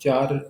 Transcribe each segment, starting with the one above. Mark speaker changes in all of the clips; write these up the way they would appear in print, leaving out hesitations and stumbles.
Speaker 1: 4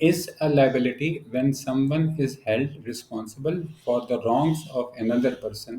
Speaker 1: is a liability when someone is held responsible for the wrongs of another person,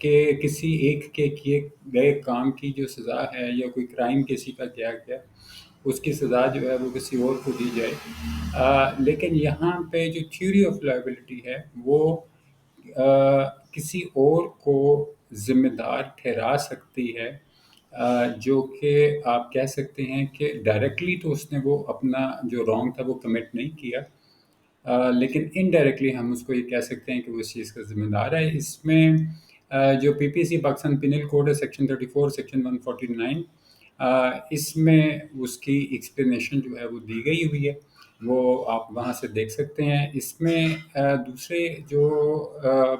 Speaker 1: کہ کسی ایک کے کیے گئے کام کی جو سزا ہے یا کوئی کرائم کسی کا کیا گیا اس کی سزا جو ہے وہ کسی اور کو دی جائے، لیکن یہاں پہ جو تھیوری آف لائبلٹی ہے وہ کسی اور کو ذمہ دار ٹھہرا سکتی ہے، جو کہ آپ کہہ سکتے ہیں کہ ڈائریکٹلی تو اس نے وہ اپنا جو رانگ تھا وہ کمٹ نہیں کیا، لیکن انڈائریکٹلی ہم اس کو یہ کہہ سکتے ہیں کہ وہ اس چیز کا ذمہ دار ہے۔ اس میں جو پی پی سی پاکستان پینل کوڈ ہے سیکشن 34 سیکشن 149، اس میں اس کی ایکسپلینیشن جو ہے وہ دی گئی ہوئی ہے، وہ آپ وہاں سے دیکھ سکتے ہیں۔ اس میں دوسرے جو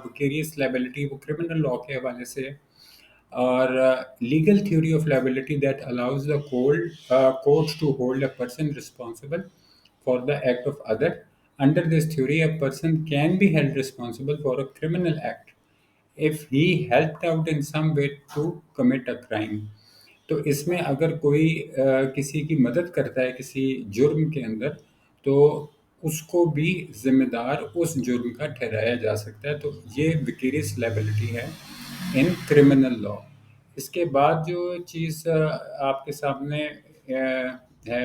Speaker 1: ویکیریس لائبلٹی وہ کرمنل لاء کے حوالے سے ہے، اور legal theory of liability that allows the court to hold a person responsible for the act of other. Under this theory, a person can be held responsible for a criminal act if he helped out in some way to commit a crime. تو اس میں اگر کوئی کسی کی مدد کرتا ہے کسی جرم کے اندر، تو اس کو بھی ذمہ دار اس جرم کا ٹھہرایا جا سکتا ہے۔ تو یہ ویکیریس لائبلٹی ہے ان کرمنل لاء۔ اس کے بعد جو چیز آپ کے سامنے ہے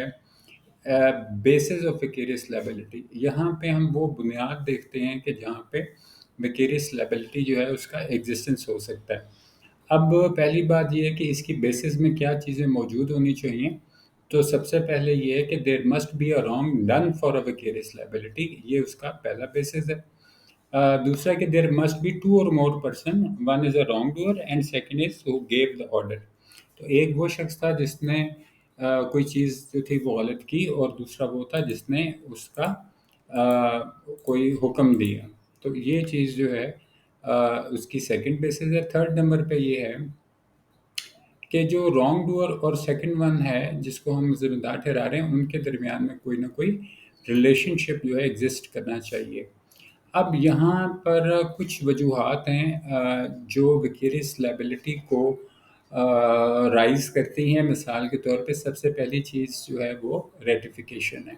Speaker 1: بیسز آف ویکیریس لائبلٹی، یہاں پہ ہم وہ بنیاد دیکھتے ہیں کہ جہاں پہ ویکیریس لائبلٹی جو ہے اس کا ایگزسٹنس ہو سکتا ہے۔ اب پہلی بات یہ ہے کہ اس کی بیسز میں کیا چیزیں موجود ہونی چاہیے، تو سب سے پہلے یہ ہے کہ there must be a wrong done for a vicarious liability, یہ اس کا پہلا بیسز ہے۔ دوسرا کہ دیر مسٹ بی ٹو اور more person, one is a wrong doer and second is who give the order. تو ایک وہ شخص تھا جس نے کوئی چیز جو تھی وہ غلط کی، اور دوسرا وہ تھا جس نے اس کا کوئی حکم دیا۔ تو یہ چیز جو ہے اس کی سیکنڈ بیسز ہے۔ تھرڈ نمبر پہ یہ ہے کہ جو رانگ ڈوئر اور سیکنڈ ون ہے جس کو ہم ذمہ دار ٹھہرا رہے ہیں، ان کے درمیان میں کوئی نہ کوئی ریلیشن شپ جو ہے ایگزسٹ کرنا چاہیے۔ اب یہاں پر کچھ وجوہات ہیں جو ویکیریس لائبلٹی کو رائز کرتی ہیں۔ مثال کے طور پہ سب سے پہلی چیز جو ہے وہ ریٹیفیکیشن ہے۔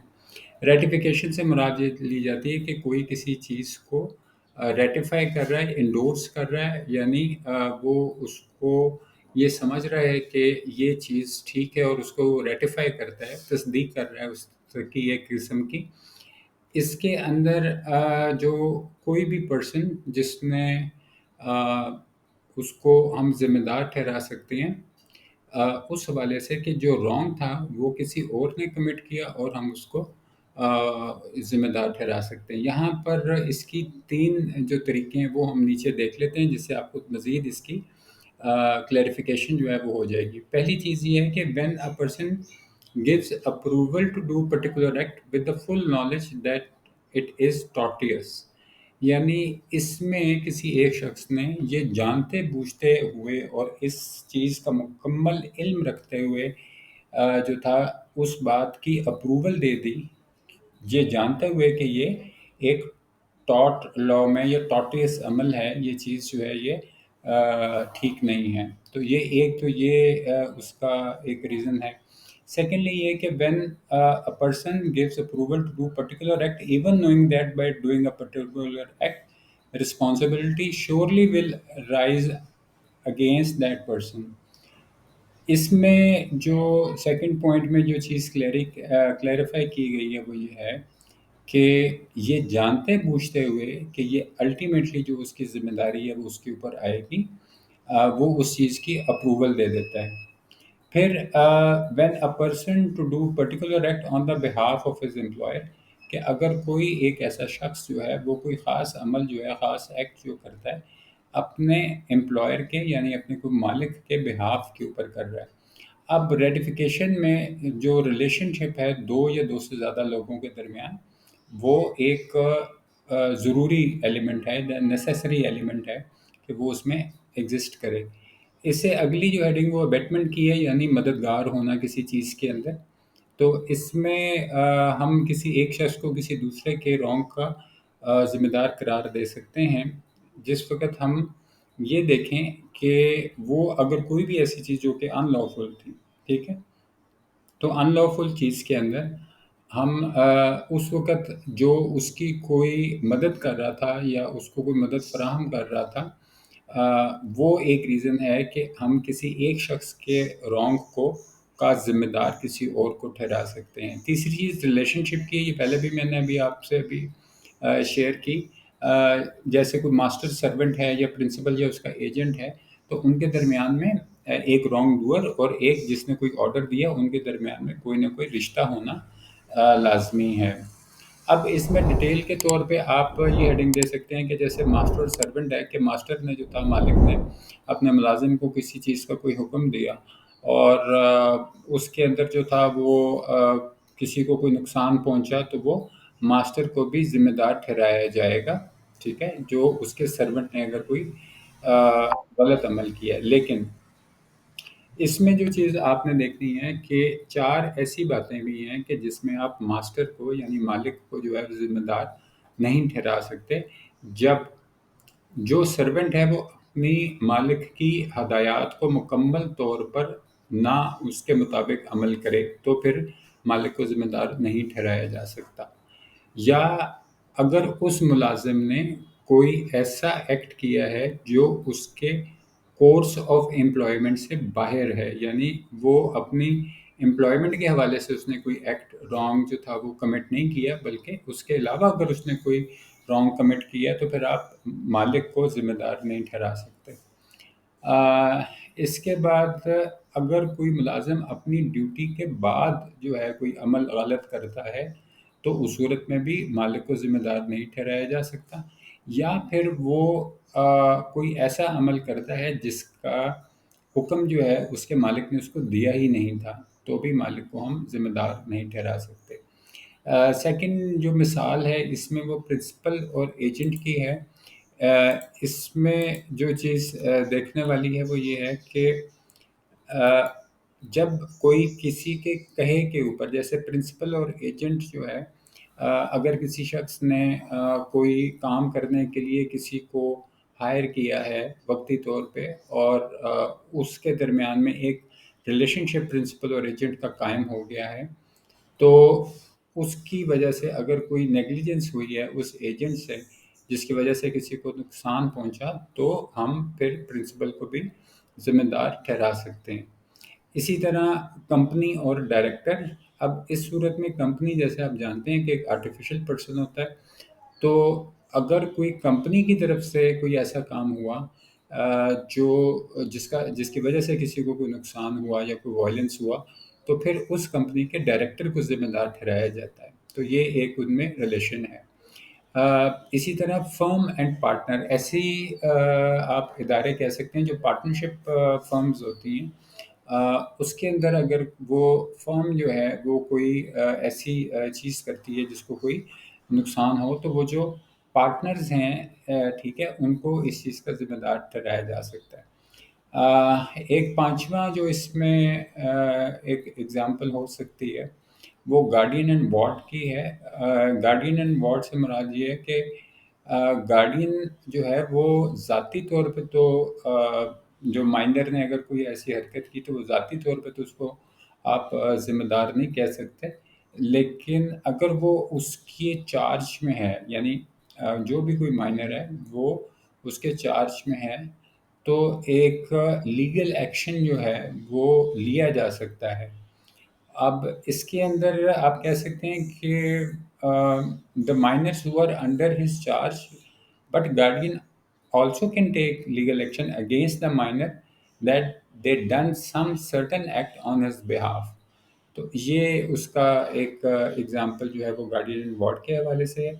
Speaker 1: ریٹیفیکیشن سے مراد یہ لی جاتی ہے کہ کوئی کسی چیز کو ریٹیفائی کر رہا ہے، انڈورس کر رہا ہے، یعنی وہ اس کو یہ سمجھ رہا ہے کہ یہ چیز ٹھیک ہے اور اس کو ریٹیفائی کرتا ہے، تصدیق کر رہا ہے اس کی ایک قسم کی۔ اس کے اندر جو کوئی بھی پرسن جس نے اس کو ہم ذمہ دار ٹھہرا سکتے ہیں اس حوالے سے کہ جو رانگ تھا وہ کسی اور نے کمٹ کیا اور ہم اس کو ذمہ دار ٹھہرا سکتے ہیں۔ یہاں پر اس کی تین جو طریقے ہیں وہ ہم نیچے دیکھ لیتے ہیں، جس سے آپ کو مزید اس کی کلیریفیکیشن جو ہے وہ ہو جائے گی۔ پہلی چیز یہ ہے کہ when a person gives approval to do particular act with the full knowledge that it is tortious، یعنی اس میں کسی ایک شخص نے یہ جانتے بوجھتے ہوئے اور اس چیز کا مکمل علم رکھتے ہوئے جو تھا اس بات کی اپروول دے دی، یہ جانتے ہوئے کہ یہ ایک ٹاٹ لا میں یا ٹاٹیس عمل ہے، یہ چیز جو ہے یہ ٹھیک نہیں ہے۔ تو یہ اس کا ایک ریزن ہے۔ سیکنڈلی یہ کہ when a person gives approval to do particular act even knowing that by doing a particular act responsibility surely will rise against that person۔ اس میں جو سیکنڈ پوائنٹ میں جو چیز کلیریفائی کی گئی ہے وہ یہ ہے کہ یہ جانتے بوجھتے ہوئے کہ یہ الٹیمیٹلی جو اس کی ذمہ داری ہے وہ اس کے اوپر آئے گی، وہ اس چیز کی اپروول دے دیتا ہے۔ پھر when a person to do particular act on the behalf of his employer، کہ اگر کوئی ایک ایسا شخص جو ہے وہ کوئی خاص عمل جو ہے خاص ایکٹ جو کرتا ہے اپنے امپلائر کے یعنی اپنے کوئی مالک کے بہاف کے اوپر کر رہا ہے۔ اب ریٹیفیکیشن میں جو ریلیشن شپ ہے دو یا دو سے زیادہ لوگوں کے درمیان، وہ ایک ضروری ایلیمنٹ ہے، نیسیسری ایلیمنٹ ہے کہ وہ اس میں ایگزسٹ کرے۔ اس سے اگلی جو ہیڈنگ وہ ابیٹمنٹ کی ہے، یعنی مددگار ہونا کسی چیز کے اندر۔ تو اس میں ہم کسی ایک شخص کو کسی دوسرے کے رانگ کا ذمہ دار قرار دے سکتے ہیں جس وقت ہم یہ دیکھیں کہ وہ اگر کوئی بھی ایسی چیز جو کہ ان لافل تھی، ٹھیک ہے، تو ان لافل چیز کے اندر ہم اس وقت جو اس کی کوئی مدد کر رہا تھا یا اس کو کوئی مدد فراہم کر رہا تھا، وہ ایک ریزن ہے کہ ہم کسی ایک شخص کے رانگ کو کا ذمہ دار کسی اور کو ٹھہرا سکتے ہیں۔ تیسری چیز ریلیشن شپ کی، یہ پہلے بھی میں نے ابھی آپ سے بھی شیئر کی، جیسے کوئی ماسٹر سرونٹ ہے یا پرنسپل یا اس کا ایجنٹ ہے، تو ان کے درمیان میں ایک رانگ ڈوئر اور ایک جس نے کوئی آرڈر دیا، ان کے درمیان میں کوئی نہ کوئی رشتہ ہونا لازمی ہے۔ اب اس میں ڈیٹیل کے طور پہ آپ یہ ہیڈنگ دے سکتے ہیں کہ جیسے ماسٹر اور سرونٹ ہے، کہ ماسٹر نے جو تھا، مالک نے اپنے ملازم کو کسی چیز کا کوئی حکم دیا اور اس کے اندر جو تھا وہ کسی کو کوئی نقصان پہنچا، تو وہ ماسٹر کو بھی ذمہ دار ٹھہرایا جائے گا، ٹھیک ہے، جو اس کے سرونٹ نے اگر کوئی غلط عمل کیا ہے۔ لیکن اس میں جو چیز آپ نے دیکھنی ہے کہ 4 ایسی باتیں بھی ہیں کہ جس میں آپ ماسٹر کو یعنی مالک کو جو ہے ذمہ دار نہیں ٹھہرا سکتے۔ جب جو سرونٹ ہے وہ اپنی مالک کی ہدایات کو مکمل طور پر نہ اس کے مطابق عمل کرے، تو پھر مالک کو ذمہ دار نہیں ٹھہرایا جا سکتا۔ یا اگر اس ملازم نے کوئی ایسا ایکٹ کیا ہے جو اس کے کورس آف امپلائمنٹ سے باہر ہے، یعنی وہ اپنی امپلائمنٹ کے حوالے سے اس نے کوئی ایکٹ رانگ جو تھا وہ کمٹ نہیں کیا، بلکہ اس کے علاوہ اگر اس نے کوئی رانگ کمٹ کیا، تو پھر آپ مالک کو ذمہ دار نہیں ٹھہرا سکتے۔ اس کے بعد اگر کوئی ملازم اپنی ڈیوٹی کے بعد جو ہے کوئی عمل غلط کرتا ہے، تو اس صورت میں بھی مالک کو ذمہ دار نہیں ٹھہرایا جا سکتا۔ یا پھر وہ کوئی ایسا عمل کرتا ہے جس کا حکم جو ہے اس کے مالک نے اس کو دیا ہی نہیں تھا، تو بھی مالک کو ہم ذمہ دار نہیں ٹھہرا سکتے۔ سیکنڈ جو مثال ہے اس میں وہ پرنسپل اور ایجنٹ کی ہے۔ اس میں جو چیز دیکھنے والی ہے وہ یہ ہے کہ جب کوئی کسی کے کہے کے اوپر، جیسے پرنسپل اور ایجنٹ جو ہے، اگر کسی شخص نے کوئی کام کرنے کے لیے کسی کو ہائر کیا ہے وقتی طور پہ، اور اس کے درمیان میں ایک ریلیشن شپ پرنسپل اور ایجنٹ کا قائم ہو گیا ہے، تو اس کی وجہ سے اگر کوئی نیگلیجنس ہوئی ہے اس ایجنٹ سے جس کی وجہ سے کسی کو نقصان پہنچا، تو ہم پھر پرنسپل کو بھی ذمہ دار ٹھہرا سکتے ہیں۔ اسی طرح کمپنی اور ڈائریکٹر، اب اس صورت میں کمپنی جیسے آپ جانتے ہیں کہ ایک آرٹیفیشل پرسن ہوتا ہے، تو اگر کوئی کمپنی کی طرف سے کوئی ایسا کام ہوا جو جس کی وجہ سے کسی کو کوئی نقصان ہوا یا کوئی وائلنس ہوا، تو پھر اس کمپنی کے ڈائریکٹر کو ذمہ دار ٹھہرایا جاتا ہے۔ تو یہ ایک ان میں ریلیشن ہے۔ اسی طرح فرم اینڈ پارٹنر، ایسی آپ ادارے کہہ سکتے ہیں جو پارٹنرشپ فرمز ہوتی ہیں، اس کے اندر اگر وہ فرم جو ہے وہ کوئی ایسی چیز کرتی ہے جس کو کوئی نقصان ہو، تو وہ جو پارٹنرز ہیں، ٹھیک ہے، ان کو اس چیز کا ذمہ دار ٹھہرایا جا سکتا ہے۔ ایک پانچواں جو اس میں ایک ایگزامپل ہو سکتی ہے وہ گارڈین اینڈ وارڈ کی ہے۔ گارڈین اینڈ وارڈ سے مراد یہ ہے کہ گارڈین جو ہے وہ ذاتی طور پہ تو جو مائنر نے اگر کوئی ایسی حرکت کی تو وہ ذاتی طور پہ تو اس کو آپ ذمہ دار نہیں کہہ سکتے، لیکن اگر وہ اس کی چارج میں ہے، یعنی جو بھی کوئی مائنر ہے وہ اس کے چارج میں ہے، تو ایک لیگل ایکشن جو ہے وہ لیا جا سکتا ہے۔ اب اس کے اندر آپ کہہ سکتے ہیں کہ the minors who are under his charge, but guardian also can take legal action against the minor that they done some certain act on his behalf۔ تو یہ اس کا ایک ایگزامپل جو ہے وہ گارڈین وارڈ کے حوالے سے ہے۔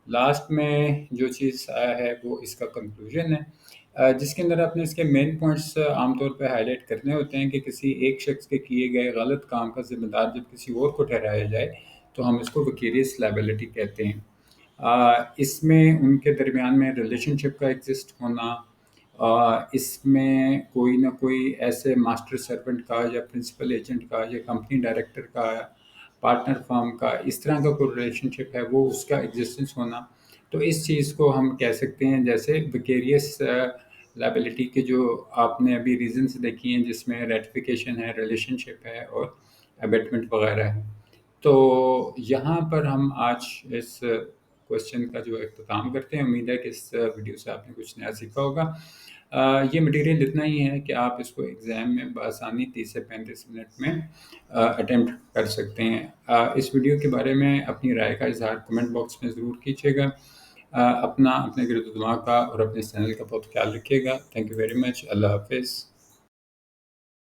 Speaker 1: لاسٹ میں جو چیز ہے وہ اس کا کنکلوژن ہے، جس کے اندر آپ نے اس کے مین پوائنٹس عام طور پہ ہائی لائٹ کرنے ہوتے ہیں کہ کسی ایک شخص کے کیے گئے غلط کام کا ذمہ دار جب کسی اور کو ٹھہرایا جائے تو ہم اس کو ویکیریس لائبلٹی کہتے ہیں۔ اس میں ان کے درمیان میں ریلیشن شپ کا ایگزسٹ ہونا، اس میں کوئی نہ کوئی ایسے ماسٹر سرونٹ کا یا پرنسپل ایجنٹ کا یا کمپنی ڈائریکٹر کا، پارٹنر فرم کا، اس طرح کا کوئی ریلیشن شپ ہے وہ اس کا ایگزسٹنس ہونا، تو اس چیز کو ہم کہہ سکتے ہیں جیسے ویکیریس لائبلٹی کے جو آپ نے ابھی ریزنس دیکھی ہیں، جس میں ریٹیفیکیشن ہے، ریلیشن شپ ہے اور ابیٹمنٹ وغیرہ ہے۔ تو یہاں پر ہم آج اس کوشچن کا جو اختتام کرتے ہیں۔ امید ہے کہ اس ویڈیو سے آپ نے کچھ نیا سیکھا ہوگا۔ یہ مٹیریل اتنا ہی ہے کہ آپ اس کو ایگزام میں بآسانی 30 سے 35 منٹ میں اٹیمپٹ کر سکتے ہیں۔ اس ویڈیو کے بارے میں اپنی رائے کا اظہار کمنٹ باکس میں ضرور کیجیے گا۔ اپنے گرد و دماغ کا اور اپنے چینل کا بہت خیال رکھیے گا۔ Thank you very much. اللہ حافظ۔